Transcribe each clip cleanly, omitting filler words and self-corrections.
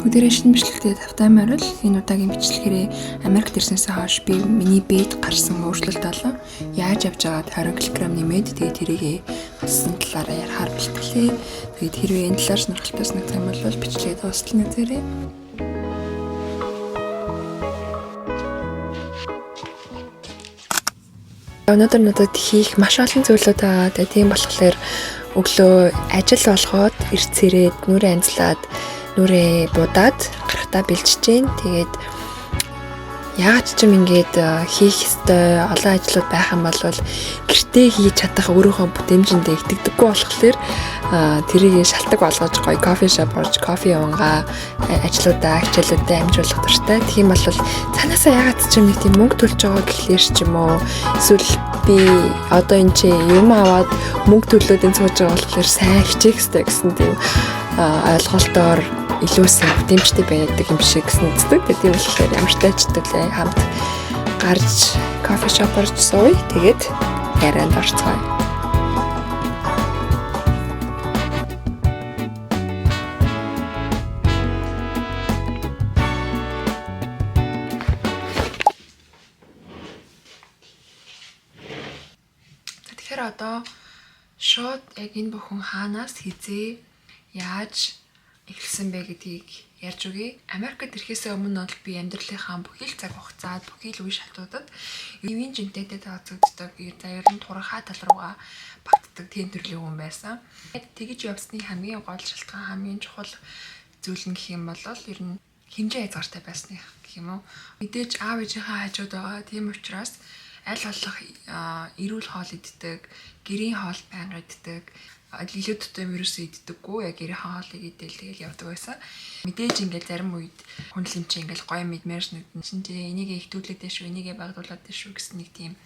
Бүгдээрээ шинэ бичлэгтэй тавтаймаар л энэ удаагийн бичлэгээрээ Америкт ирснээс хойш би миний бэд гарсан өөрчлөлт болов. Яаж явж байгаад 20 кг нэмээд тэгээд тэрийгээ болсон талаараа ярихаар бэлтгэлээ. Тэгээд хэрвээ энэ талаар сонирхолтой санагдсан юм бол бичлэгээ дуустал үзээрэй. Өнөөдөр надад хийх маш олон зүйлүүд байгаа. Тэгээд тийм болохоор өглөө ажил болгоод ирцээрээд нүрээ анзлаад нүрээ будаад гарахтаа бэлчж जैन. Тэгээд яагаад ч юм ингээд хийх ёстой олон ажлууд байх юм бол гэртээ хийж чадах өөрийнхөө бүтээмжиндээ итгэдэггүй болохоор тэрийг шалтгаан болгож гоё кофе шоп орж кофе унгаа ажлуудаа хичээлүүдэд амжуулах дуртай. Тийм бол цаанаасаа яагаад ч юм нэг тийм мөнгө төлж байгаа гэхлээр ч юм уу эсвэл би одоо энэ чи юм аваад мөнгө төлөөд энэ сууж байгаа болохоор сайн хичээх хэрэгтэй гэсэн тийм ойлголтоор илүү сайн бүтээмжтэй байдаг юм шиг санагддаг. Тийм болохоор ямар ч тайчтай хамт гарч кофе шоп орж сууя. Тэгээд ярианд орцгоё. Тэгэхээр одоо шууд яг энэ бүхэн хаанаас хизээ яаж эхэлсэн бэ гэдгийг ярьж өгье. Америкт ирэхээс өмнө бол би амьдралынхаа бүхий л цаг хугацаад, бүхий л үе шатуудад эвийн жинтэйтэй тооцогддог. За ер нь туранхай тал руугаа багтдаг тийм төрлийн хүн байсан. Тэгэж явсны хамгийн гол шалтгаан, хамгийн чухал зүйл нь гэх юм бол ер нь хэмжээ хязгаартай байсны гэх юм уу. Мэдээж аав ээжийнхээ хажууд байгаа. Тийм учраас аль болох эрүүл хоол иддэг, гэрийн хоол байнга иддэг. Илүү төтөм ерөөсөө иддэггүй, яг гэрийн хоолыг идэл тэгэл явдаг байсан. Мэдээж ингээл зарим үед хүнлэм чи ингээл гоё мэдмээрс нэгэн чинь энийг ихтүүлээд дэш, энийг багтуулаад дэш гэсэн нэг тийм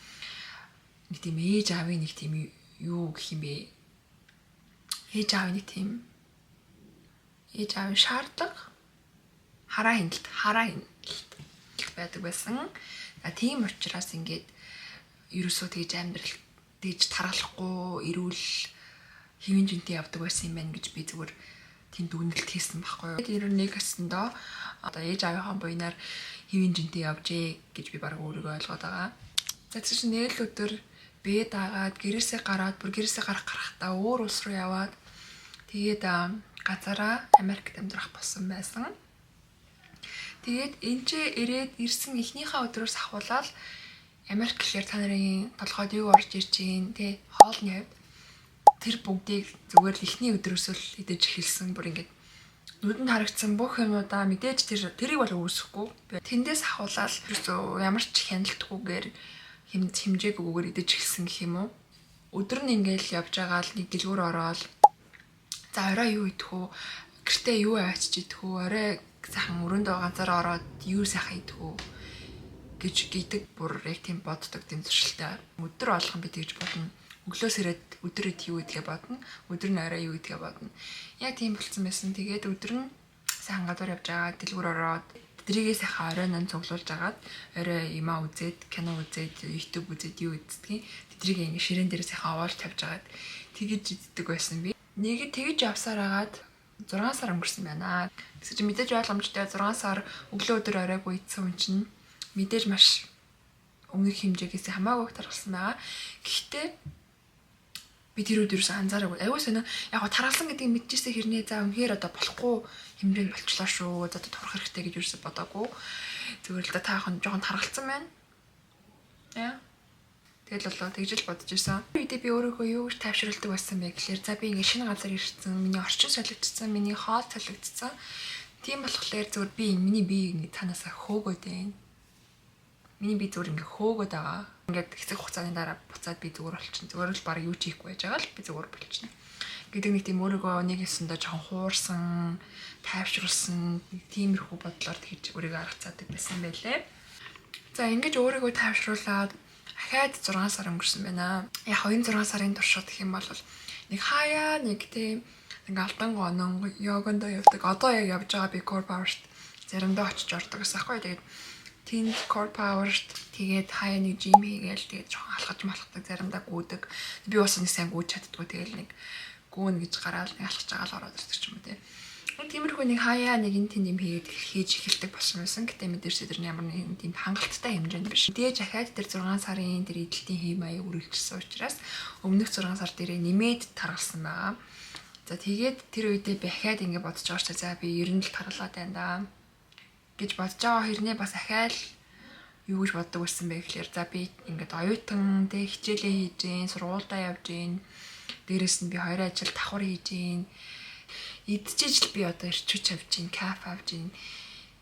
ээж аавын нэг тийм юу гэх юм бэ? Ээж аавын шаардлага хараа хяналт байдаг байсан. Тийм учраас ингээд ерөөсөө тэгж амьдрал тэгж тархалахгүй эрүүл хэвийн жинтэй явдаг байсан юм байна гэж би зүгээр тийм дүгнэлт хийсэн байхгүй юу. Тэр нэг хэсэндөө одоо ээж аавынхаа буйнаар хэвийн жинтэй явжээ гэж би баг өөрийгөө ойлгоод байгаа. За тийм нэг л өдөр бэд аагаад гэрээсээ гараад бүр гэрээсээ гарахтаа өөр улс руу яваад тэгээд газараа Америкт амьдрах болсон байсан. Тэгээд энэчээ ирээд ирсэн эхнийхээ өдрөөс ахуулаад Америк гэхээр та нарын толгойд юу орж ирж гин те хоолны хувьд тэр бүгдийг зүгээр л эхний өдрөөс л идэж эхэлсэн. Бүр ингээд нүдэнд харагдсан бүх юмудаа мэдээж тэрийг бол үүсэхгүй. Тэндээс ахуулаад ерөөсөө ямар ч хяналтгүйгээр хэмжээгүйгээр идэж эхэлсэн гэх юм уу. Өдөр нь ингээл явж байгаа л нэг дэлгүүр ороод за орой юу идэх үү? Гэртээ юу авчиж идэх үү? Орой сайхан өрөөндөө ганцаараа ороод юу сайхан идэх үү гэж гидэг бүр яг тийм боддог тийм зуршилтай. Өдөр болгон би тэгж бодно. Өглөөс ирээд өдөр ид юу гэдгээ бодно. Өдөр нь орой юу гэдгээ бодно. Яг тийм болцсон байсан. Тэгээд өдөр нь сайхан гадуур явж байгаа дэлгүүр ороод тэрийгээ сайхан оройн цуглуулж агаад орой юмаа үзээд, кино үзээд, YouTube үзээд юу үздэг. Тэдрийг ингэ ширээн дээр сайхан овоолж тавьж агаад тэгэж иддэг байсан би. Нэг тэгэж явсаар агаад 6 сар өнгөрсөн байна. Гэсэн чинь мэдээж ойлгомжтой 6 сар өглөө өдөр оройгүй идсэн хүн чинь мэдээж маш өмнөх хэмжээгээс хамаагүй тархсан байгаа. Гэхдээ би тэр өдрөөс анзаараагүй. Аюу санаа яг тархалсан гэдгийг мэдчихсэн хэрнээ за үнэхээр одоо болохгүй хэмжээнд болчлоо шүү. Одоо турах хэрэгтэй гэж юусэн бодоагүй. Зүгээр л та хан жоохон тархалсан байна. Яа. Тэгэл болоо тэгжэл бодож исэн. Үедээ би өөрийгөө юу гэж тайвшруулдаг байсан бэ гэхээр за би ингэ шинэ газар ирсэн, миний орчин солигдсон, миний хоол солигдсон. Тийм болохоор зүгээр би миний бие ингэ танаасаа хөөгөөд байна. Миний бие зүгээр ингэ хөөгөөд байгаа. Ингээд хэсэг хугацааны дараа буцаад би зүгээр болчихно. Зүгээр л баг юу ч хийхгүй байж байгаа л би зүгээр болчихно. Гэдэг нэг тийм өөрийгөө нэг хэсэндээ жоохон хуурсан, тайвшруулсан, тиймэрхүү бодлоор тэгж өөрийгөө аргацаадаг байсан байлээ. За ингэж өөрийгөө тайвшруулаад дахиад 6 сар өнгөрсөн байна. Яг 26 сарын туршид гэх юм бол нэг хаяа нэг тийм ингээ алдан гонон йогондоо явдаг. Одоо яг явж байгаа би core power-т заримдаа очиж ордог гэсэн аахгүй. Тэгээд тийм core power-т тэгээд хаяа нэг gym хийгээл тэгээд жоохон алхаж малхдаг заримдаа гүйдэг. Би бас нэг сайн гүйж чаддгүй тэгэл нэг гүүн гэж гараад нэг алхаж байгаа л ороод ирдэг ч юм уу те. Тиймэрхүү нэг хаяа нэг энэ тийм хийгээд хийж эхэлдэг болсон байсан. Гэтэ мэдэрч тэр ямар нэг тийм хангалттай хэмжээнд биш. Дээж ахаад тэр 6 сарын тэр эдэлтийн хэв маяг үргэлжлсэн учраас өмнөх 6 сар дээрээ нэмээд таргалсан байгаа. За тэгээд тэр үедээ би ахаад ингэ бодож байгаа ч за би ер нь л таргалаад байна да гэж бодож байгаа хэрнээ бас ахаал юу гэж боддог байсан бэ гэхээр за би ингээд оюутан тэг хичээлээ хийж гин, сургуультай явж гин. Дээрээс нь би хоёр ажил давхар хийж гин. Идчихэж л би одоо ирчүүч авж гин, кафе авж гин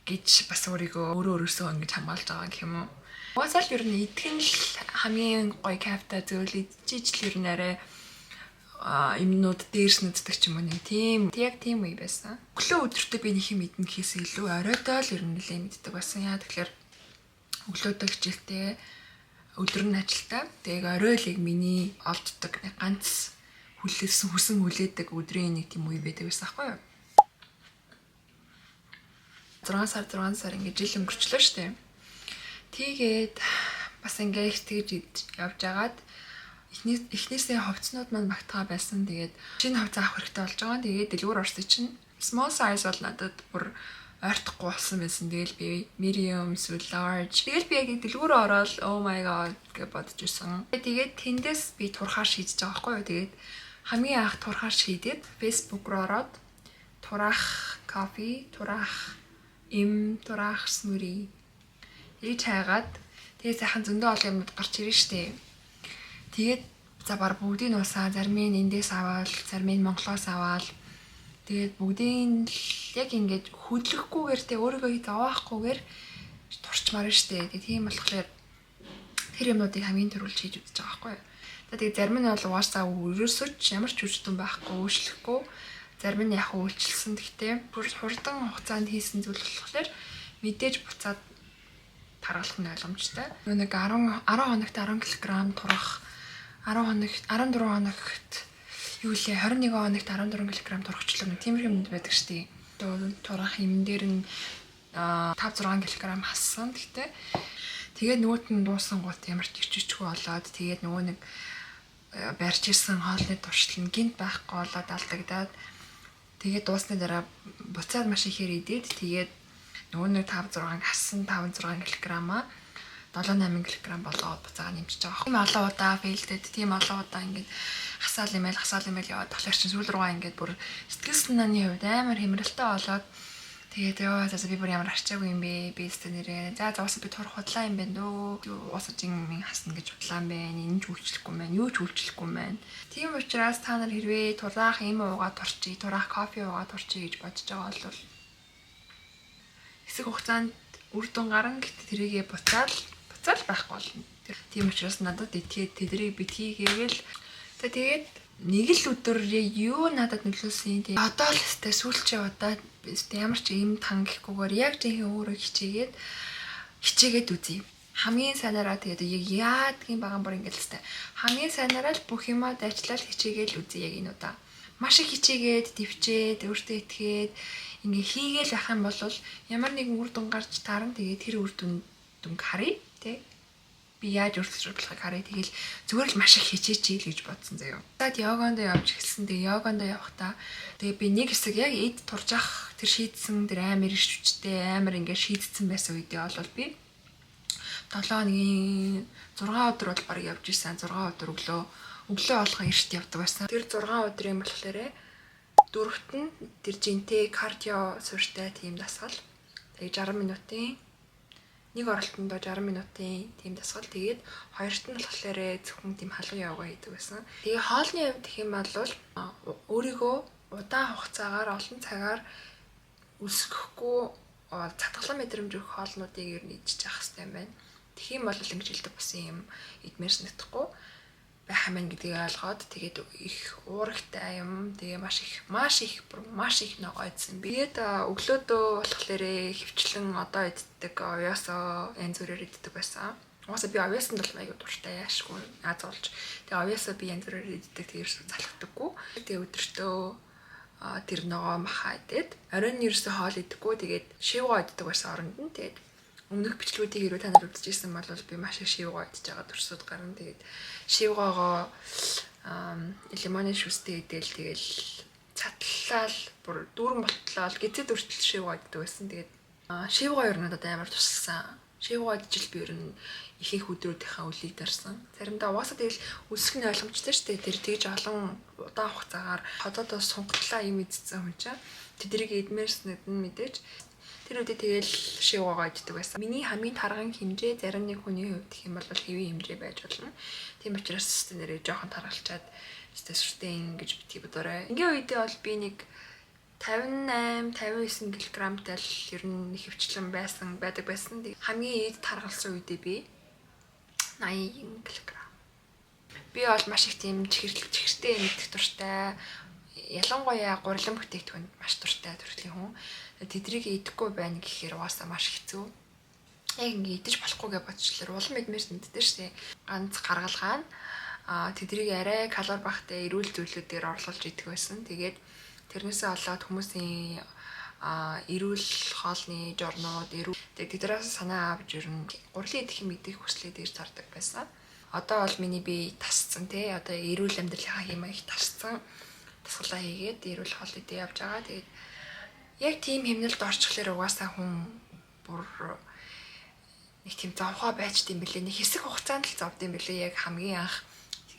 гэж бас өөрөөсөө ингэж хамгаалж байгаа гэх юм уу. Уусаал ер нь идэх нь л хамгийн гоё кафетай зөвл идчихэж л ер нь арай юмнууд дээрс нүддэг ч юм уу нэг тийм яг тийм үе байсан. Өглөө өдөртөө би нэг юм идэх гэхээс илүү оройдоо л ер нь нэлээд мэддэг байсан. Яа тэгэхээр өглөөдөө хичээлтэй өдөр нь ажилтаа. Тэгээд орой л яг миний олддог нэг ганц хүсэн хүлээдэг өдрийн нэг тийм үе байдаг байсан аахгүй юу? 6 сар ингээд жил өнгөрчлөө штэ. Тэгээд бас ингээд тэгж явж агаад эхнээсээ хувцснууд маань багтгаа байсан. Тэгээд шинэ хувцас авах хэрэгтэй болж байгаа. Тэгээд дэлгүүр орсон чинь small size бол надад бүр ойртохгүй болсон байсан. Тэгэл би medium эсвэл large. Тэгэл би яг дэлгүүрөө ороод oh my god гэж бодож ирсэн. Тэгээд тэндээс би турхаар шийдэж байгаа байхгүй юу? Тэгээд хамгийн анх турхаар шийдээд Facebook руу ороод турах кофе, турах турах смури ээж хайгаад тэгээд сайхан зөндөө олон юмуд гарч ирэн штэ. Тэгээд за баг бүгдийг нь усаа, зарим нь эндээс аваад, зарим нь Монголоос аваад тэгээд бүгдийн яг ингээд хөдлөхгүйгээр тэ өөрийгөө зовоохгүйгээр турчмаар штэ. Тэгээд тийм болохоор тэр юмнуудыг хамгийн түрүүл хийж үзэж байгаа байхгүй юу. Тэгээд зарим нь бол угаасаа өрөөсөж ямар ч үр дүн байхгүй, өөрчлөхгүй. Зарим нь яг үйлчилсэн. Гэхдээ хурдан хугацаанд хийсэн зүйл болохоор мэдээж буцаад таргалах нь ойлгомжтой. Нэг 10 хоногт 10 кг турах, 10 хоногт 14 хоногт юу лээ 21 хоногт 14 кг турахчлаг нэг тиймэрхүү юмд байдаг штий. Турах юм дээр нь 5-6 кг хассан. Гэхдээ тэгээд нөгөөт нь дуусан гут ямар ч иччихгүй болоод тэгээд нөгөө нэг барьж ирсэн хоолны туршил нь гинт байхгүй болоод алдагдаад тэгээд дуусны дараа буцаад маш ихээр идээд тэгээд нөгөө нэг 5-6 хассан 5-6 кг-аа 7-8 кг болоод буцаага нэмчихэж байгаа. Тийм олон удаа фейлдэд, тийм олон удаа ингээд хасаал имэйл яваад болохоор чинь сүүл рүүгээ ингээд бүр сэтгэл санааны хувьд амар хэмрэлтэй болоод тэгээд ёо за би бүр ямар арчаагүй юм бэ? Би өстө нэрээ. За уусаа би турах худлаа юм байна дөө. Уусаа жин хасна гэж худлаа юм байна. Энэ ч үйлчлэхгүй байна. Юу ч үйлчлэхгүй байна. Тийм учраас та нар хэрвээ турах юм уугаад турчий, турах кофе уугаад турчий гэж бодож байгаа бол хэсэг хугацаанд үр дүн гарна. Гэхдээ тэрийгээ буцаал байхгүй болно. Тийм учраас надад итгээд тэдрийг битгий гээгээл. Тэгээд нэг л өдөр юу надад нөлөөсөн тийм одоо л өстэй сүүлчээ удаад ямар ч юм тан гэхгүйгээр яг жинхэнэ өөрөө хичээгээд үзье. Хамгийн сайнараа тэгээд яг яадгийн баган бүр ингээл өстэй. Хамгийн сайнараа л бүх юмаа дайчлал хичээгээл үзье яг энэ удаа. Маш их хичээгээд, төвчээд, өөртөө итгээд ингээ хийгээл явах юм бол ямар нэгэн үр дүн гарч таарна. Тэгээд тэр үр дүнг харъя тий. Би яаж өөрчлөлт болохыг харъя. Тэгэл зүгээр л маш их хичээчихье л гэж бодсон заяа. Тэгээд йогонд явж эхэлсэн. Тэгээд йогонд явахдаа тэгээд би нэг хэсэг яг эд турж ах тэр шийдсэн тэр амар их хүчтэй амар ингээ шийдсэн байсан үедээ бол би 7-ны 6 өдөр бол баг явж исэн. 6 өдөр өглөө болгоо эрт явдаг байсан. Тэр 6 өдрийн болохоор дөрөвт нь тэр жинтэй кардио суурьтай тийм дасгал. Тэгээд 60 минутын нэг оролтонд 60 минутын тийм дасгал. Тэгээд хоёрт нь болохоор зөвхөн тийм халуун яваа хийдэг байсан. Тэгээд хоолны хувьд гэх юм бол өөрийгөө удаан хугацаагаар олон цагаар өсгөхгүй цатгалан мэдрэмж өгөх хоолнуудыг ер нь идчих хэрэгтэй юм байна. Тэгэх юм бол ингэж хэлдэг бас юм идмээр санагдахгүй байх юм гэдгийг ойлгоод тэгээд их уурагтай юм. Тэгээ маш их ногоодсэн. Тэгээд өглөөдөө болохоор хөвчлэн одоо иддэг овёсоо янз бүрээр иддэг байсан. Угаасаа би овёсонд бол аягүй дуртай яашгүй аз болж. Тэгээ овёсоо би янз бүрээр иддэг тэрс залхдаггүй. Тэгээ өдөртөө тэр ногоо махаа идээд оройн ерөөсөө хоол идэггүй. Тэгээд шивгоо иддэг байсан оронд нь. Тэгээд өмнөх бичлэгүүдийг хэрвээ та нар үзчихсэн бол би маш их шивгоо идж байгаа төрсөд гарна. Тэгээд шивгоогоо лимоны шүстэй идэл тэгэл чатлал бүр дүүрэн болтлоо гэзэд өртөл шивгоо гэдэг байсан. Тэгээд шивгоо ер нь надад амар туссан. Шивгоо жил би ер нь ихэнх өдрүүдийнхаа үлийг дарсан. Заримдаа угаасаа тэгэл үсэх нь ойлгомжтой шүү дээ. Тэр тэгж олон удаан хугацаагаар ходоодоо сунгатлаа юм идсэн хүн чинь тэдрийг эдмэрснэд нь мэдээж тэр үедээ тэгэл шивгоогоо иддэг байсан. Миний хамгийн тарган хэмжээ зарим нэг хүний хувьд гэх юм бол хэвийн хэмжээ байж болно. Тийм учраас нэрээ жоохон таргалчаад сүртэй ингэж битгий бодорой. Ингийн үедээ бол би нэг 58 59 кг-тай л ер нь хөвчлэн байдаг байсан. Хамгийн эд таргалсан үедээ би 80 кг. Би бол маш их тийм чихэртэй мэдэх дуртай. Ялангуяа гурилан бүтээгдэхүүнд маш дуртай төрлийн хүн. Тэдрийг идэхгүй байна гэхээр угаасаа маш хэцүү. Яг ингэ идэж болохгүй гэж бодчихлоо. Улам эдмэрс мэддээ штэ. Ганц гаргалгаа нь тэдрийг арай калори багтай эрүүл зүйлүүдээр орлуулж идэх байсан. Тэгээд тэрнээсээ болоод хүмүүсийн эрүүл хоолны журнууд тэднээс санаа авч ер нь гурилын идэх юм идэх хүслээ дэж зардаг байсан. Одоо бол миний бие тасцсан тий. Одоо эрүүл амьдралынхаа хэм их тасцсан. Тасгалаа хийгээд эрүүл хоол идэх явж байгаа. Тэгээд яг тийм хэмнэлд орчихлоор угаасаа хүн бүр нэг тийм зовхоо байчт юм бэлээ. Нэг хэсэг хугацаанд л зовд юм бэлээ. Яг хамгийн анх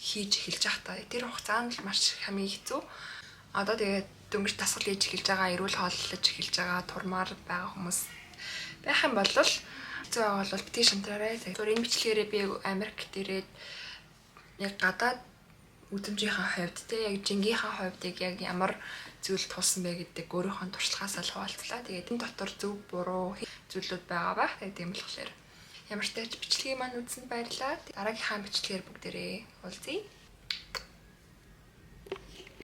хийж эхэлж байхдаа тэр хугацаанд л маш хамгийн хэцүү. Одоо тэгээд дөнгөж тасгал хийж эхэлж байгаа, эрүүл хооллож эхэлж байгаа, турмаар байгаа хүмүүс байх юм бол хэцүү байгаа бол битгий шантраарай. Тэгэхээр энэ бичлэгээрээ би Америкт ирээд яг гадаад үзмжийнхаа хувьд те яг жингийнхаа хувьд яг ямар зүйл тулсан бэ гэдэг өөрийнхөө туршлагаасаа л хуваалцлаа. Тэгээд энэ дотор зөв буруу зүйлүүд байгаа ба. Тэгээд тийм болохоор ямар ч тач бичлэгийг маань үзсэнд баярлалаа. Дараагийнхаа бичлэгээр бүгдээрээ уулзъя.